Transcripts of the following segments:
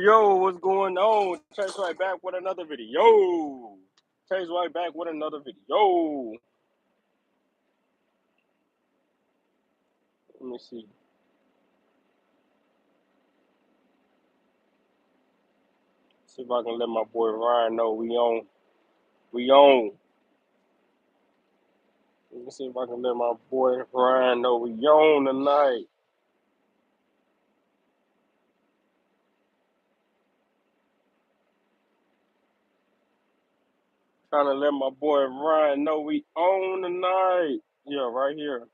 Yo, what's going on? Chase right back with another video. Chase right back with another video. Let me see. See if I can let my boy Ryan know we on. We on. Let me see if I can let my boy Ryan know we on tonight. Trying to let my boy Ryan know we on tonight. Yeah, right here.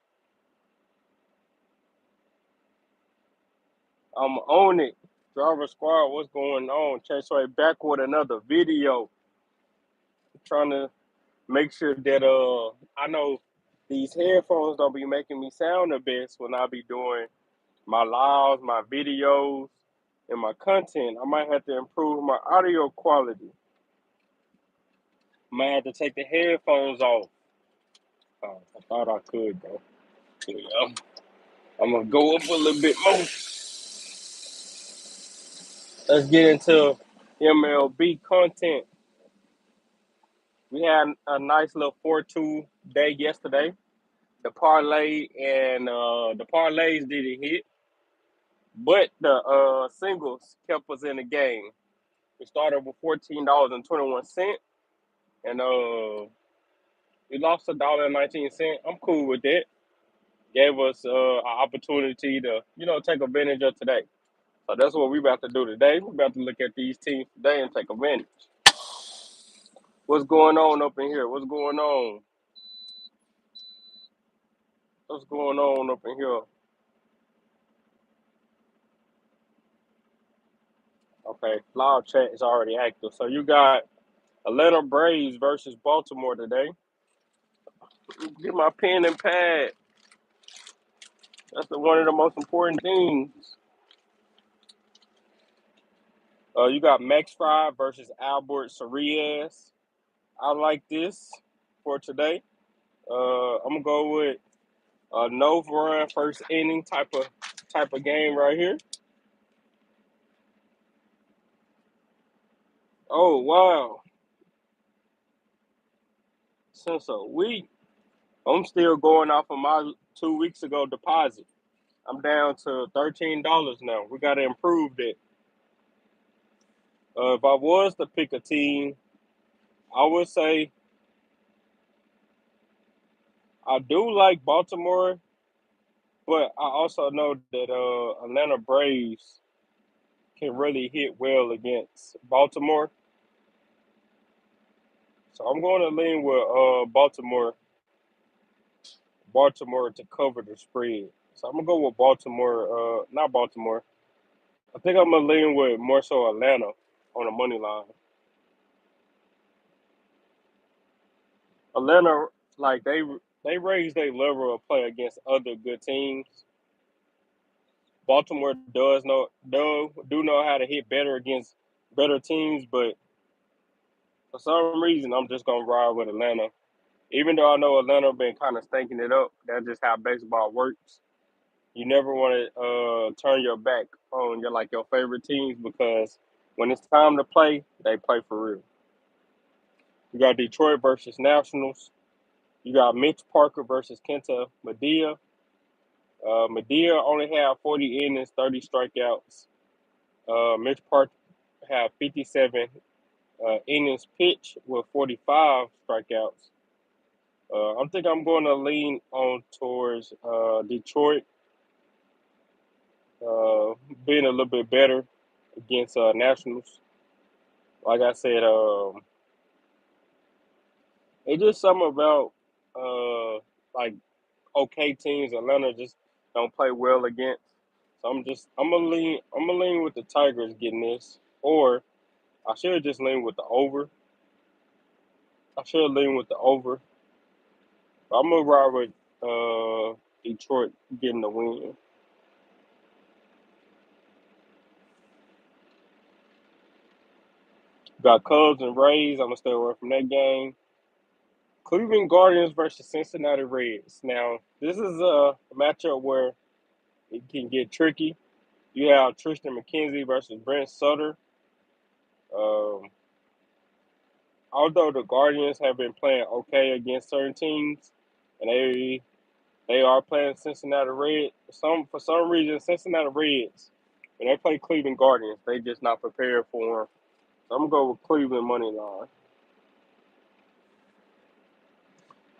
I'm on it. Driver Squad, what's going on? Chase right back with another video. Trying to make sure that I know these headphones don't be making me sound the best when I be doing my lives, my videos, and my content. I might have to improve my audio quality. Might have to take the headphones off. Oh, I thought I could though. Yeah. I'm gonna go up a little bit more. Let's get into MLB content. We had a nice little 4-2 day yesterday. The parlay and the parlays didn't hit. But the singles kept us in the game. We started with $14.21, and we lost $1.19. I'm cool with that. Gave us an opportunity to, take advantage of today. So that's what we about to do today. We're about to look at these teams today and take advantage. What's going on up in here? What's going on? What's going on up in here? Okay, live chat is already active. So you got Atlanta Braves versus Baltimore today. Get my pen and pad. That's one of the most important things. You got Max Fry versus Albert Sarias. I like this for today. I'm gonna go with a no run first inning type of game right here. Oh wow! Since a week, I'm still going off of my 2 weeks ago deposit. I'm down to $13 now. We gotta improve that. If I was to pick a team, I would say I do like Baltimore, but I also know that Atlanta Braves can really hit well against Baltimore. So I'm going to lean with Baltimore to cover the spread. So I'm gonna go with Baltimore, not Baltimore. I think I'm gonna lean with more so Atlanta on the money line. Atlanta, like they raise their level of play against other good teams. Baltimore do know how to hit better against better teams, but for some reason I'm just gonna ride with Atlanta. Even though I know Atlanta been kind of stinking it up, that's just how baseball works. You never want to turn your back on your favorite teams because when it's time to play, they play for real. You got Detroit versus Nationals. You got Mitch Parker versus Kenta Medea. Medea only had 40 innings, 30 strikeouts. Mitch Parker had 57 innings pitched with 45 strikeouts. I think I'm going to lean on towards Detroit uh, being a little bit better against Nationals. Like I said, it's just something about like okay teams Atlanta just don't play well against. So I'm gonna lean with the Tigers getting this, or I should just lean with the over. I should lean with the over. But I'm gonna ride with Detroit getting the win. Got Cubs and Rays. I'm gonna stay away from that game. Cleveland Guardians versus Cincinnati Reds. Now, this is a matchup where it can get tricky. You have Tristan McKenzie versus Brent Sutter. Um, Although the Guardians have been playing okay against certain teams, and they are playing Cincinnati Reds. For some reason, Cincinnati Reds, when they play Cleveland Guardians, they just not prepared for them. So I'm gonna go with Cleveland money line.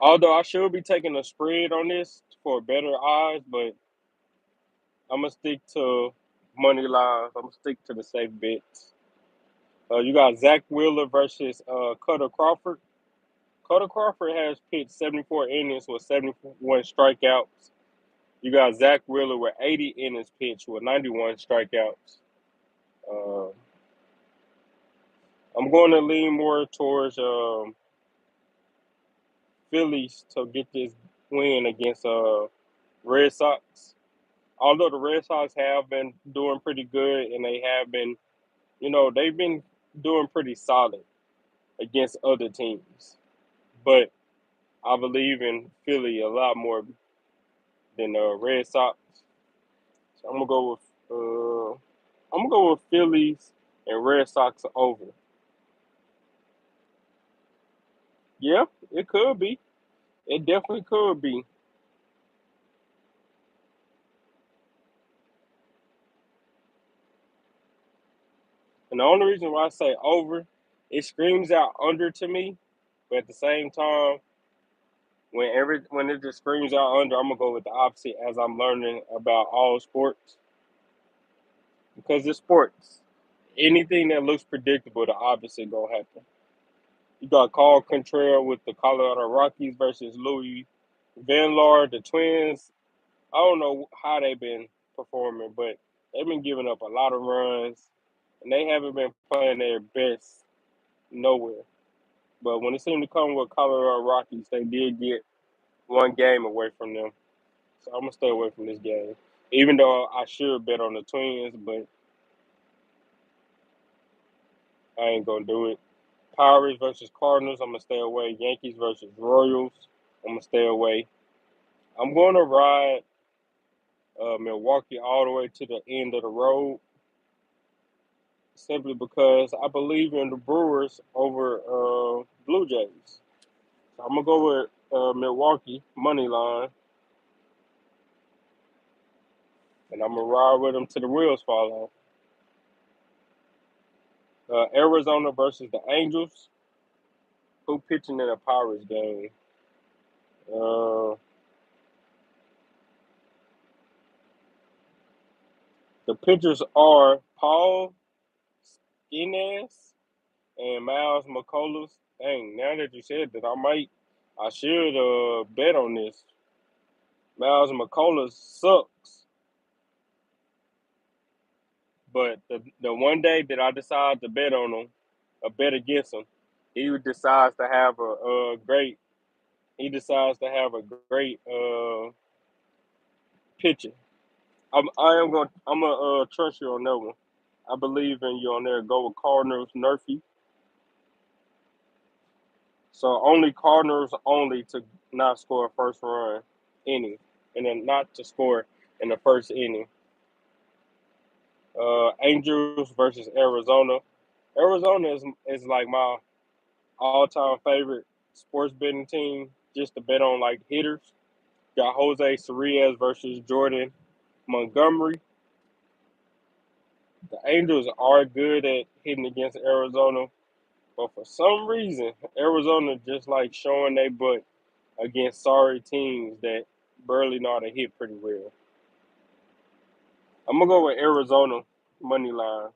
Although I should be taking a spread on this for better odds, but I'm gonna stick to money lines. I'm gonna stick to the safe bets. You got Zach Wheeler versus Cutter Crawford. Cutter Crawford has pitched 74 innings with 71 strikeouts. You got Zach Wheeler with 80 innings pitched with 91 strikeouts. Uh, I'm going to lean more towards Phillies to get this win against Red Sox. Although the Red Sox have been doing pretty good and they have been, they've been doing pretty solid against other teams. But I believe in Philly a lot more than the Red Sox. So I'm gonna go with Phillies and Red Sox over. Yeah, it could be. It definitely could be. And the only reason why I say over, it screams out under to me, but at the same time, when it just screams out under, I'm gonna go with the opposite as I'm learning about all sports because it's sports. Anything that looks predictable, the opposite gonna happen. You got Carl Contreras with the Colorado Rockies versus Louis Vanlar, the Twins. I don't know how they've been performing, but they've been giving up a lot of runs, and they haven't been playing their best nowhere. But when it seemed to come with Colorado Rockies, they did get one game away from them. So I'm gonna stay away from this game. Even though I should bet on the Twins, but I ain't gonna do it. Pirates versus Cardinals, I'm gonna stay away. Yankees versus Royals, I'm gonna stay away. I'm gonna ride Milwaukee all the way to the end of the road, simply because I believe in the Brewers over Blue Jays. So I'm gonna go with Milwaukee money line, and I'm gonna ride with them to the wheels fall off. Arizona versus the Angels. Who pitching in a Pirates game? Uh, the pitchers are Paul Skenes and Miles McCullers. Dang, now that you said that, I should bet on this. Miles McCullers sucks, but the one day that I decide to bet on him, a bet against him, he decides to have a great. He decides to have a great pitcher. I'm gonna trust you on that one. I believe in you on there. Go with Cardinals, Nerfy. So only Cardinals only to not score a first run inning, and then not to score in the first inning. Angels versus Arizona. Arizona is like my all time favorite sports betting team. Just to bet on like hitters. Got Jose Sarias versus Jordan Montgomery. The Angels are good at hitting against Arizona, but for some reason, Arizona just like showing their butt against sorry teams that barely know how to hit pretty well. I'm gonna go with Arizona money line.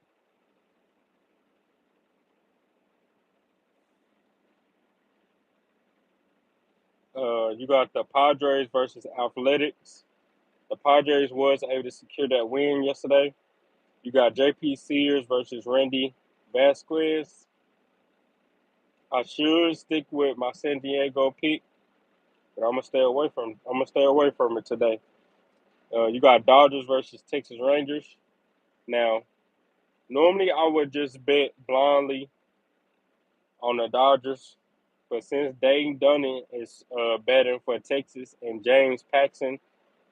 You got the Padres versus Athletics. The Padres was able to secure that win yesterday. You got JP Sears versus Randy Vasquez. I should stick with my San Diego pick, but I'm gonna stay away from it today. You got Dodgers versus Texas Rangers. Now, normally I would just bet blindly on the Dodgers, but since Dayton Dunning is batting for Texas and James Paxton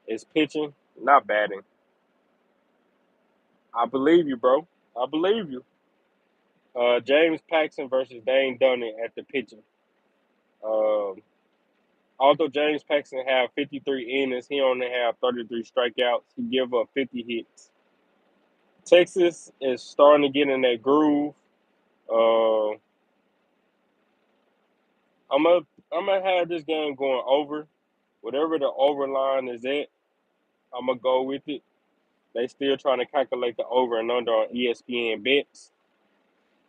is pitching, not batting, I believe you, bro. I believe you. James Paxton versus Dane Dunning at the pitcher. Um, Although James Paxton have 53 innings, he only have 33 strikeouts. He give up 50 hits. Texas is starting to get in that groove. Uh, I'm gonna I'm gonna have this game going over. Whatever the over line is at, I'm gonna go with it. They still trying to calculate the over and under on ESPN bets.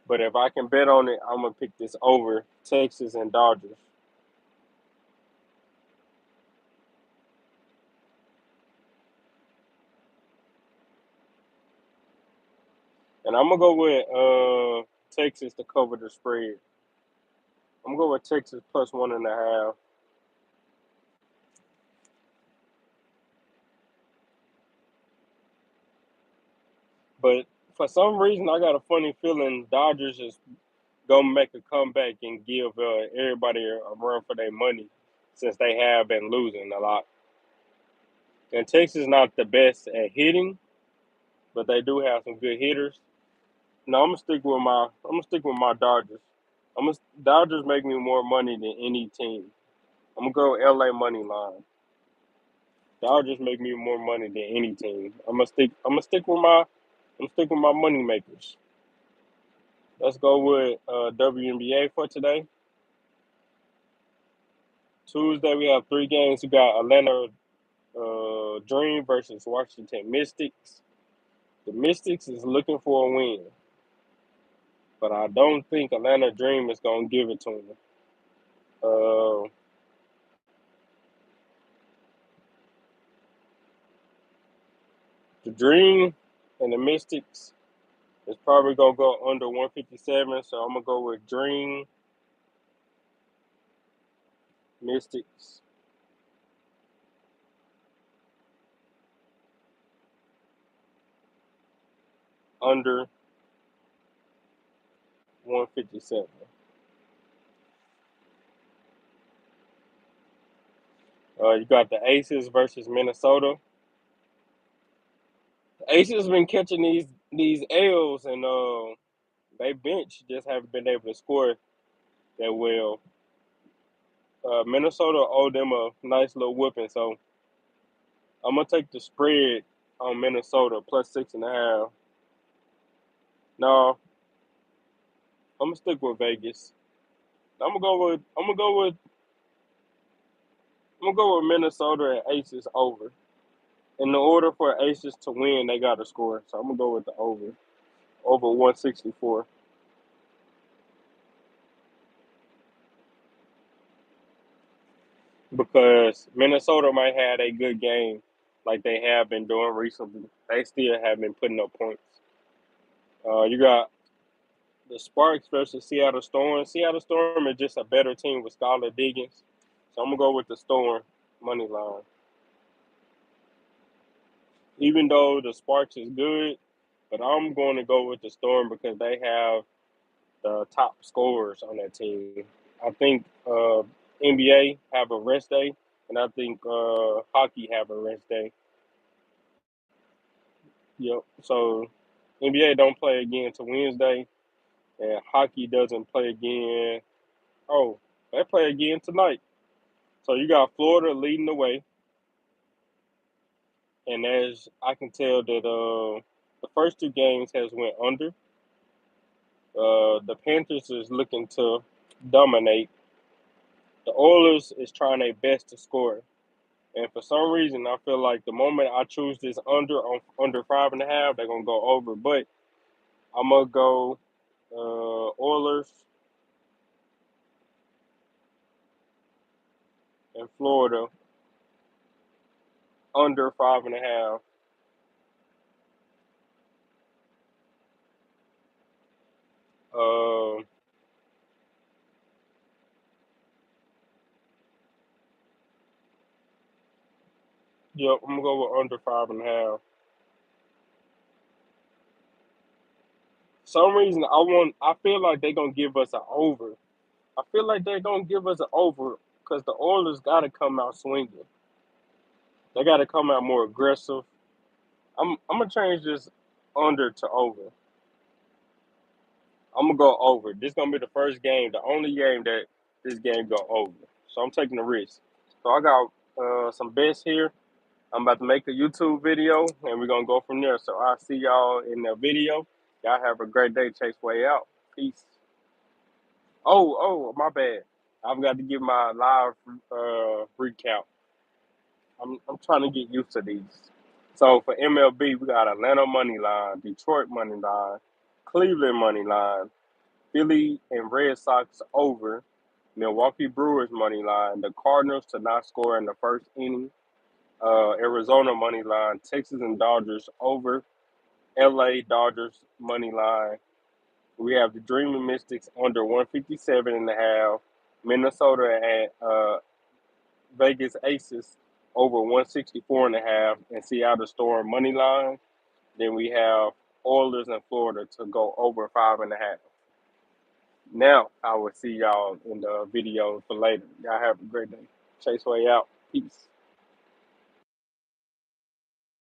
But if I can bet on it, I'm gonna pick this over Texas and Dodgers. And I'm gonna go with Texas to cover the spread. I'm gonna go with Texas plus 1.5. But for some reason, I got a funny feeling Dodgers is gonna make a comeback and give everybody a run for their money since they have been losing a lot. And Texas not the best at hitting, but they do have some good hitters. No, I'm gonna stick with my Dodgers. Dodgers make me more money than any team. I'm gonna go LA money line. Dodgers make me more money than any team. I'm gonna stick with my money makers. Let's go with WNBA for today. Tuesday we have three games. We got Atlanta Dream versus Washington Mystics. The Mystics is looking for a win, but I don't think Atlanta Dream is gonna give it to them. Uh, the Dream and the Mystics is probably gonna go under 157, so I'm gonna go with Dream Mystics under 157. You got the Aces versus Minnesota. The Aces been catching these L's, and they bench just haven't been able to score that well. Minnesota owed them a nice little whipping, so I'm gonna take the spread on Minnesota plus 6.5. No, I'm gonna stick with Vegas. I'm gonna go with Minnesota and Aces over. In the order for Aces to win, they got to score, so I'm gonna go with the over 164 because Minnesota might have a good game like they have been doing recently. They still have been putting up points. You got the Sparks versus Seattle Storm. Seattle Storm is just a better team with Skylar Diggins. So I'm gonna go with the Storm money line. Even though the Sparks is good, but I'm going to go with the Storm because they have the top scorers on that team. I think NBA have a rest day, and I think hockey have a rest day. Yep. So NBA don't play again to Wednesday, and hockey doesn't play again. Oh, they play again tonight. So you got Florida leading the way, and as I can tell that the first two games has went under. The Panthers is looking to dominate. The Oilers is trying their best to score, and for some reason, I feel like the moment I choose this under 5.5, they're gonna go over. But I'm gonna go Oilers and Florida under 5.5. Uh, yep, I'm gonna go with under 5.5. Some reason I feel like they're gonna give us an over. I feel like they're gonna give us an over because the Oilers gotta come out swinging. They gotta come out more aggressive. I'm gonna change this. under to over. I'm gonna go over. This gonna be the first game, the only game that this game go over. So I'm taking the risk. So I got some bets here. I'm about to make a YouTube video, and we're gonna go from there. So I'll see y'all in the video. Y'all have a great day. Chase Way out. Peace. My bad. I've got to give my live recap. I'm trying to get used to these. So for MLB, we got Atlanta money line, Detroit money line, Cleveland money line, Philly and Red Sox over, Milwaukee Brewers money line, the Cardinals to not score in the first inning, Arizona money line, Texas and Dodgers over, LA Dodgers money line. We have the Dreaming Mystics under 157 and a half, Minnesota at Vegas Aces over 164 and a half, and Seattle Storm money line. Then we have Oilers in Florida to go over 5.5. Now I will see y'all in the video for later. Y'all have a great day. Chase Way out. Peace.